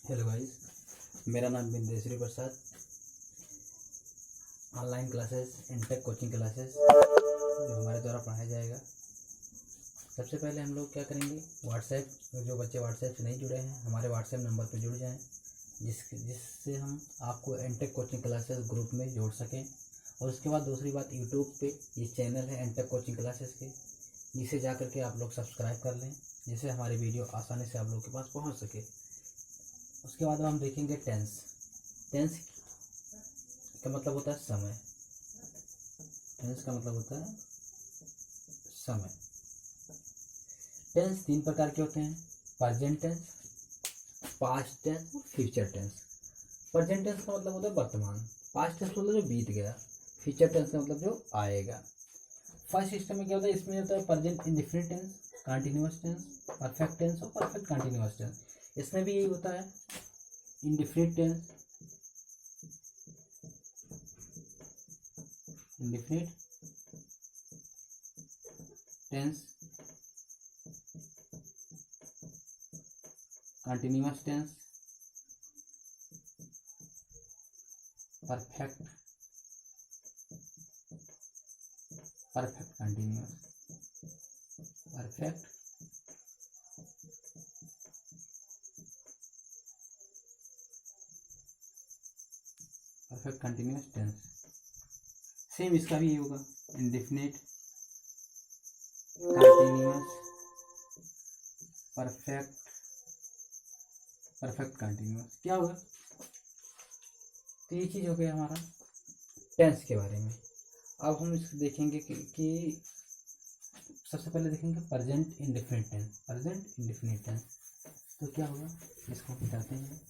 Hello guys, मेरा नाम Bindeshwari Prasad. Online classes Intech coaching classes जो हमारे द्वारा पढ़ाया जाएगा। सबसे पहले हम लोग क्या करेंगे, व्हाट्सएप, जो बच्चे व्हाट्सएप से नहीं जुड़े हैं हमारे व्हाट्सएप नंबर पर जुड़ जाएं, जिससे हम आपको इंटेक कोचिंग क्लासेस ग्रुप में जोड़ सकें। और उसके बाद दूसरी बात, यूट्यूब पे ये चैनल है इंटेक कोचिंग क्लासेस के, जिसे जा करके आप लोग सब्सक्राइब कर लें, जिससे हमारी वीडियो आसानी से आप लोग के पास पहुँच सके। उसके बाद हम देखेंगे टेंस। टेंस का मतलब होता है समय। टेंस का मतलब होता है समय। टेंस 3 प्रकार के होते हैं, प्रेजेंट टेंस, पास्ट टेंस और फ्यूचर टेंस। प्रेजेंट टेंस का मतलब होता है वर्तमान, पास्ट टेंस मतलब जो बीत गया, फ्यूचर टेंस का मतलब जो आएगा। फर्स्ट सिस्टम में क्या होता है, इसमें होता है present indefinite tense, continuous tense, perfect tense और परफेक्ट कंटिन्यूअस टेंस। इसमें भी यही होता है, indefinite tense, indefinite tense, continuous tense, perfect continuous, perfect continuous tense. Same इसका भी ये होगा, इंडेफिनिट, कंटिन्यूअस, परफेक्ट कंटिन्यूअस। क्या होगा, तो ये चीज़ हो गया हमारा टेंस के बारे में। अब हम इसको देखेंगे कि सबसे पहले देखेंगे present indefinite tense. Present indefinite tense तो क्या होगा, इसको बताते हैं।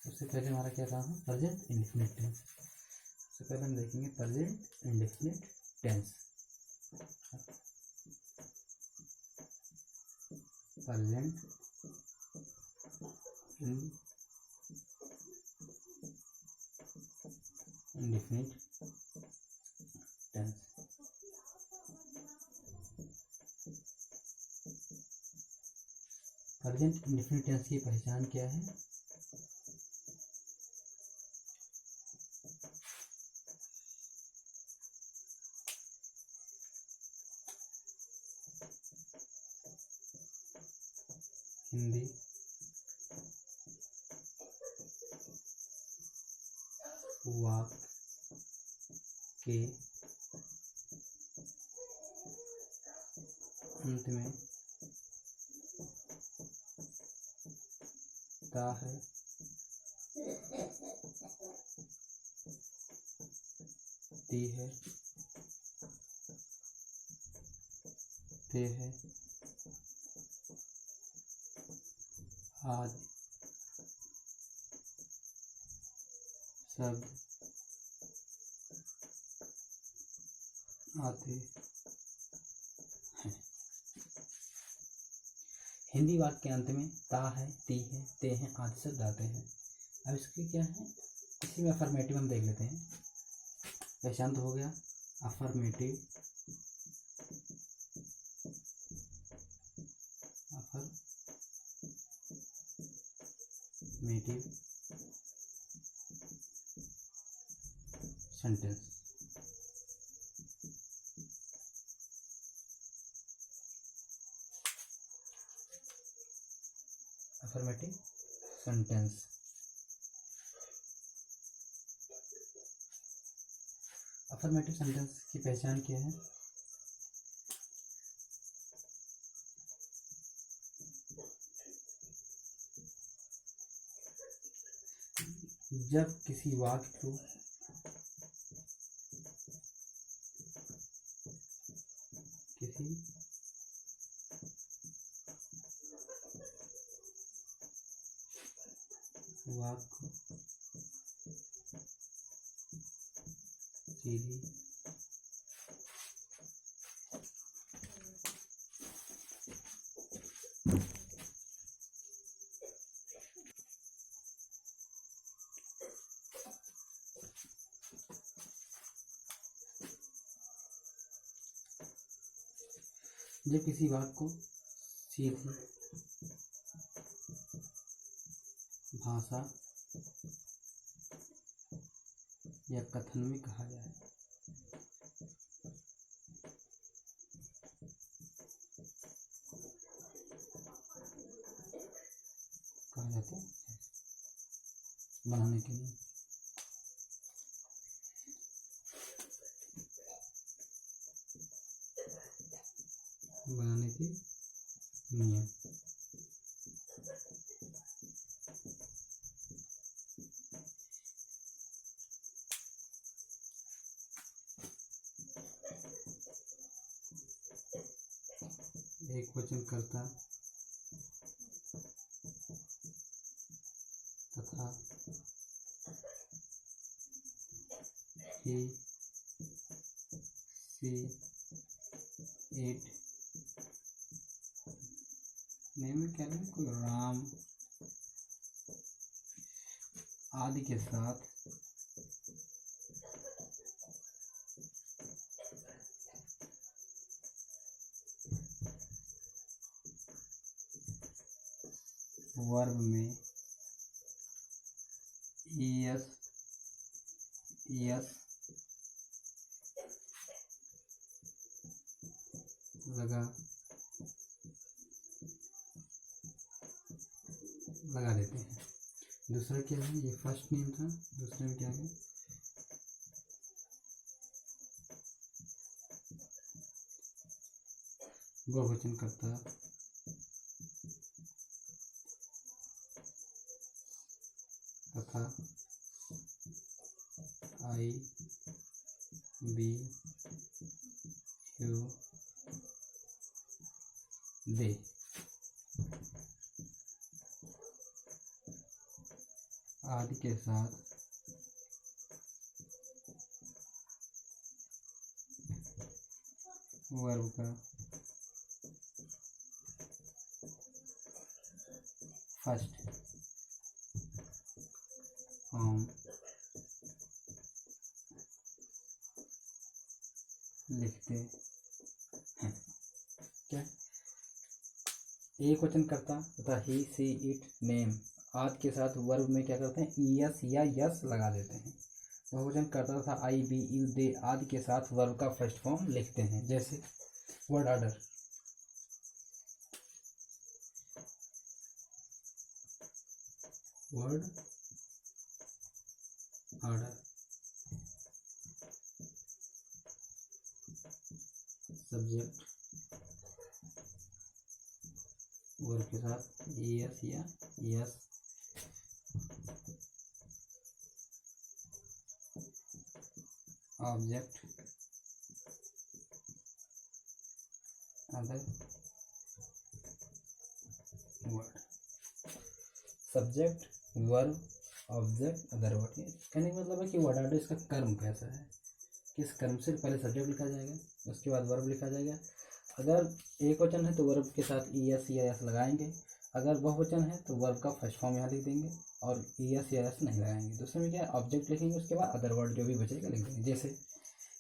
सबसे पहले हमारा क्या था, प्रेजेंट इंडेफिनिट टेंस। सबसे पहले हम देखेंगे present indefinite tense. Present indefinite tense. Present indefinite tense की पहचान क्या है, हिंदी वाक्य के अंत में ता है, ती है, ते है, आदि शब्द आते हैं। हिंदी वाक्य के अंत में ता है, ती है, ते हैं आदि शब्द आते हैं। अब इसकी क्या है, इसी में अफर्मेटिव हम देख लेते हैं। पहचान तो हो गया, affirmative, sentence. Affirmative sentence. Affirmative sentence की पहचान क्या है, जब किसी वाक्य को किसी वाक्य को सीधी जब किसी वाक्य को सीधी भाषा या कथन भी कहा जाए। कहा जाते हैं बनाने के लिए। बनाने के नियम। एक वचन कर्ता तथा he, she, it नेम में क्या लें, कोई राम आदि के साथ वर्ब में यस लगा देते हैं। दूसरा क्या है, ये फर्स्ट नेम था, दूसरे में क्या है, बहुवचन कर्ता तथा आई बी यू दे आदि के साथ वर्ब का फर्स्ट फॉर्म लिखते हैं। क्या, एक वचन कर्ता तथा ही, सी, इट, नेम आदि के साथ वर्ब में क्या करते हैं, यस या यस लगा देते हैं। बहुवचन कर्ता तथा आई बी यू दे आदि के साथ वर्ब का फर्स्ट फॉर्म लिखते हैं। जैसे word order, word order, subject verb के साथ यस या yes, object other word, subject verb object other word. कहने का मतलब है कि वर्ड ऑर्डर इसका कर्म कैसा है, किस कर्म से पहले सब्जेक्ट लिखा जाएगा, उसके बाद वर्ब लिखा जाएगा। अगर एक वचन है तो वर्ब के साथ यस या यस लगाएंगे, अगर बहुवचन है तो वर्ब का फर्स्ट फॉर्म यहाँ लिख देंगे और यस या यस नहीं लगाएंगे। दूसरे में क्या है, ऑब्जेक्ट लिखेंगे, उसके बाद अदर वर्ड जो भी बचेगा लिख देंगे। जैसे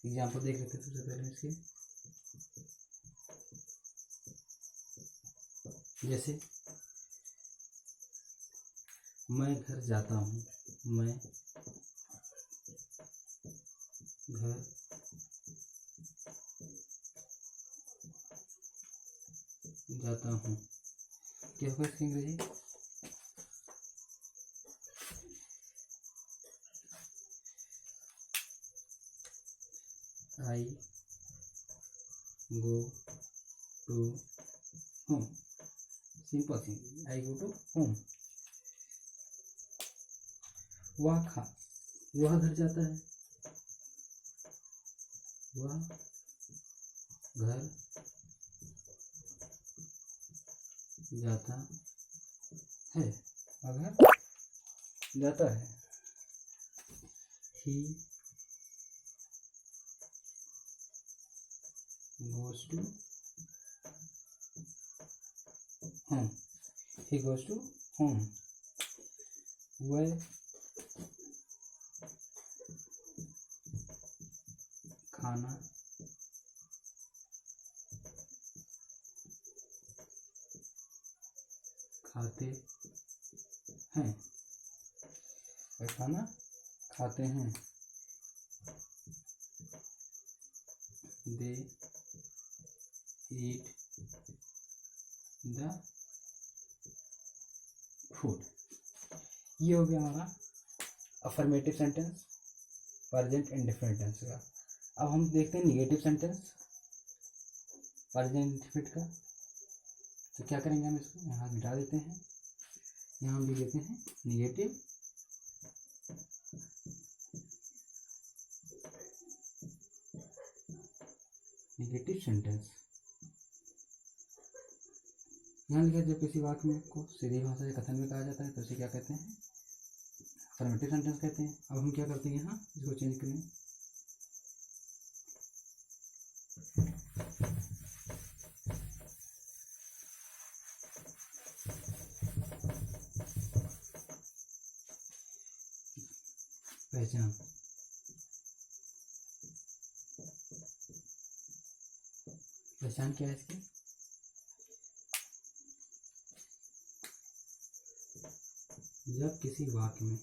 एग्जाम्पल देख लेते हैं सबसे पहले इसके। जैसे मैं घर जाता हूँ, मैं घर जाता हूँ, क्या होगा इसकी अंग्रेजी, I go to home, simple thing, I go to home. वह घर जाता है, वह घर जाता है, अगर जाता है। ही goes to home, he goes to home। वह खाना खाते हैं, वे खाना खाते हैं। They eat the food. ये हो गया हमारा affirmative sentence present indefinite tense का। अब हम देखते हैं निगेटिव सेंटेंस प्रेजेंट इंडेफिनिट का। तो क्या करेंगे, हम इसको यहाँ मिटा देते हैं, यहाँ हम लिख देते हैं निगेटिव सेंटेंस। यहाँ लिखा जब किसी वाक्य में को सीधी भाषा या कथन में कहा जाता है तो उसे क्या कहते हैं, अफर्मेटिव सेंटेंस कहते हैं। अब हम क्या करते हैं, यहाँ इसको चेंज करेंगे। पहचान, पहचान क्या है इसकी, जब किसी वाक्य में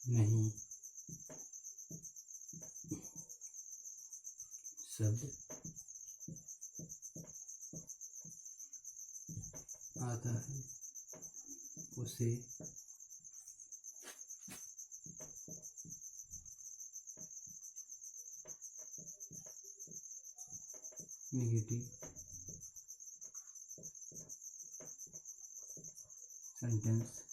नहीं शब्द आता है उसे नेगेटिव सेंटेंस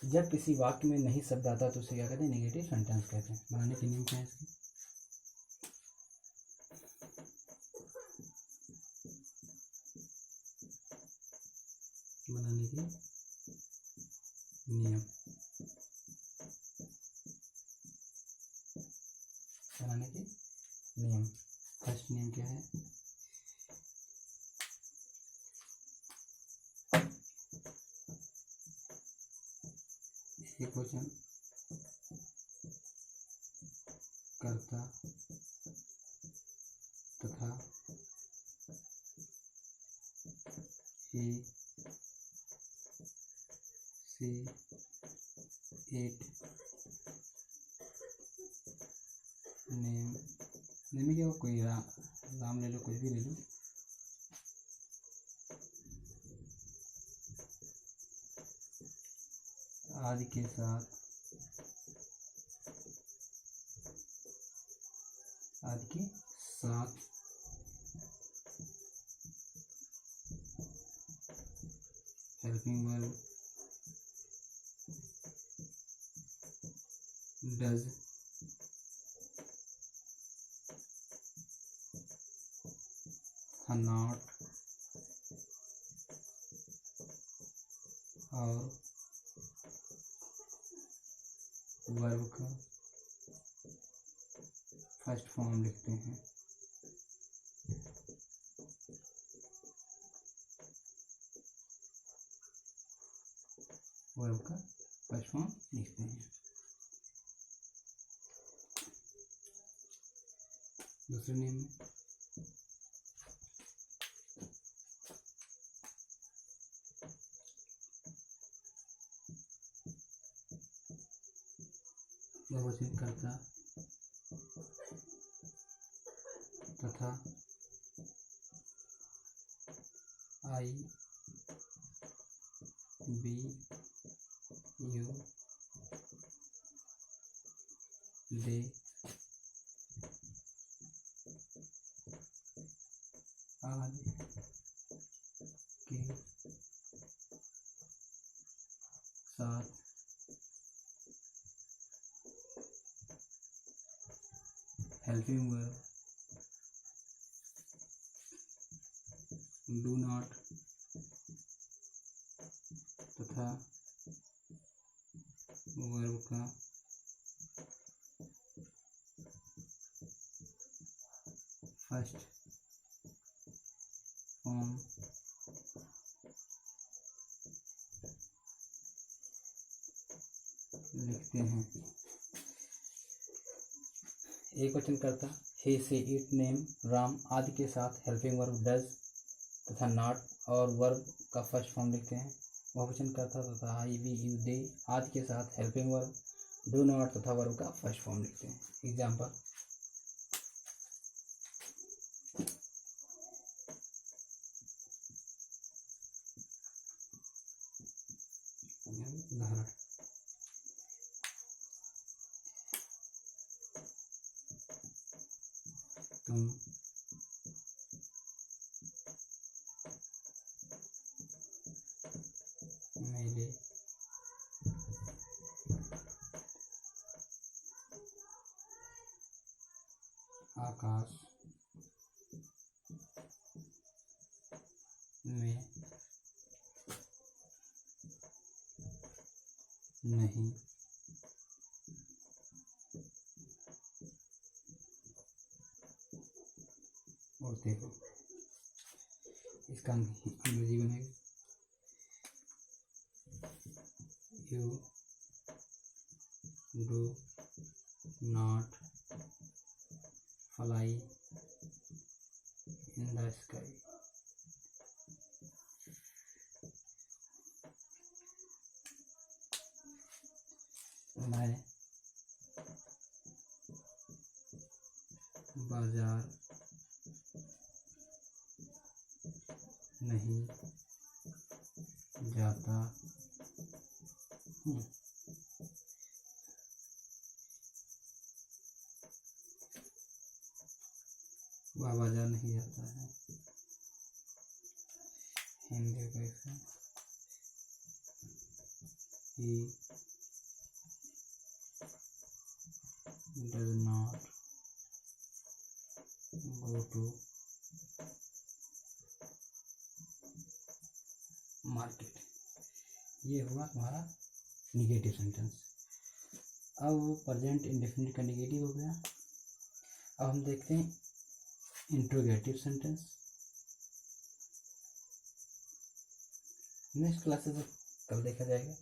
जब किसी वाक्य में नहीं शब्द आता तो उसे क्या कहते हैं, नेगेटिव सेंटेंस कहते हैं। बनाने के नियम क्या है इसके, बनाने के नियम, बनाने के नियम। फर्स्ट नियम क्या है, एक वचन कर्ता तथा he she it name, name क्या हो, कोई राम ले लो, कुछ भी ले लो। आदि के साथ, आदि के साथ हेल्पिंग वर्ब डज नॉट और वर्ब का फर्स्ट फॉर्म लिखते हैं। वर्ब का फर्स्ट फॉर्म लिखते हैं। दूसरे नियम में बहुवचन कर्ता तथा आई बी यू दे आदि के साथ हेल्पिंग वर्ब डू नॉट तथा वर्ब का फर्स्ट फॉर्म लिखते हैं। एक वचन करता he she it name Ram आदि के साथ हेल्पिंग वर्ब डज तथा नॉट और वर्ब का फर्स्ट फॉर्म लिखते हैं। बहुवचन करता तथा आई वी यू दे आदि के साथ हेल्पिंग वर्ब डू नॉट तथा वर्ब का फर्स्ट फॉर्म लिखते हैं। एग्जाम्पल, उदाहरण, तुम मेरे आकाश में नहीं उड़ते हो। इसका अंग्रेजी बनेगा you do not fly in the sky. मैं बाजार नहीं जाता हूँ। वह बाजार नहीं जाता है। हिंदी कैसे, he does not go to market. ये हुआ तुम्हारा निगेटिव सेंटेंस। अब प्रेजेंट इंडेफिनिट का निगेटिव हो गया। अब हम देखते हैं इंट्रोगेटिव सेंटेंस। नेक्स्ट क्लासेस में कल देखा जाएगा।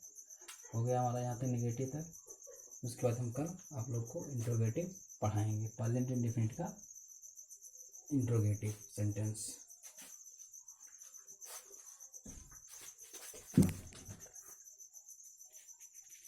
हो गया हमारा यहाँ पे निगेटिव तक। उसके बाद हम कल आप लोग को इंट्रोगेटिव पढ़ाएंगे, प्रेजेंट इंडेफिनिट का इंट्रोगेटिव सेंटेंस।